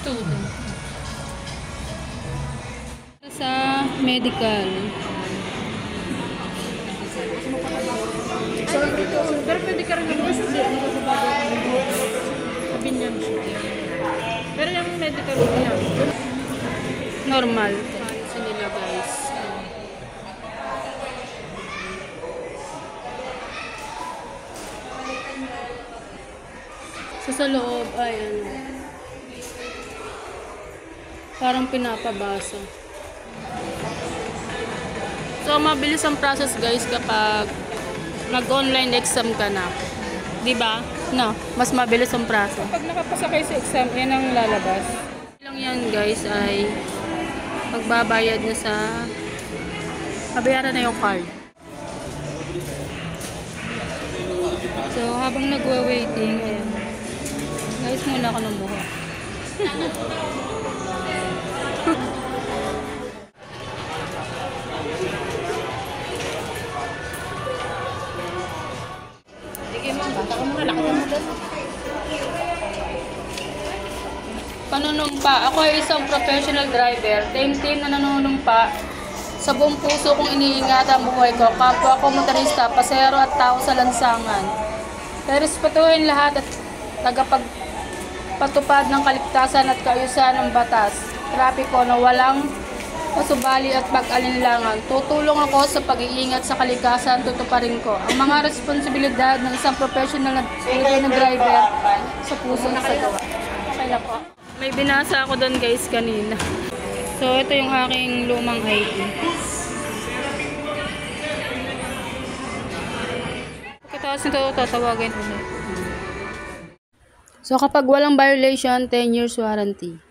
Student. Sa medical. Pero pwede ka rin naman sa kabinyan siya. Pero yung medical niya, normal. Sa nila guys. So sa loob ay ano, parang pinapabasa. So mabilis ang process guys kapag nag-online exam ka na. 'Di ba? No, mas mabilis ang process. Pag nakapasa kayo sa exam, 'yan ang lalabas. Lang 'yan guys ay magbabayad na sa babayaran na yung card. So habang nagwa-waiting, ayan. Guys, muna ako ng buho. Panunumpa. Ako ay isang professional driver. Team na nanunumpa. Sa buong puso kong iniingat ang buhay ko. Kapwa ko motorista, pasero at tao sa lansangan. Respetuhin lahat at tagapagpatupad ng kaligtasan at kaayusan ng batas. Trapiko na walang pasubali at pag-alinlangan. Tutulong ako sa pag-iingat sa kalikasan, tutuparin ko ang mga responsibilidad ng isang professional na driver sa puso at sa gawa. Okay na po. May binasa ako doon guys kanina. So ito yung aking lumang ID. Pagkatapos nito tatawagin ulit. So kapag walang violation, 10 years warranty.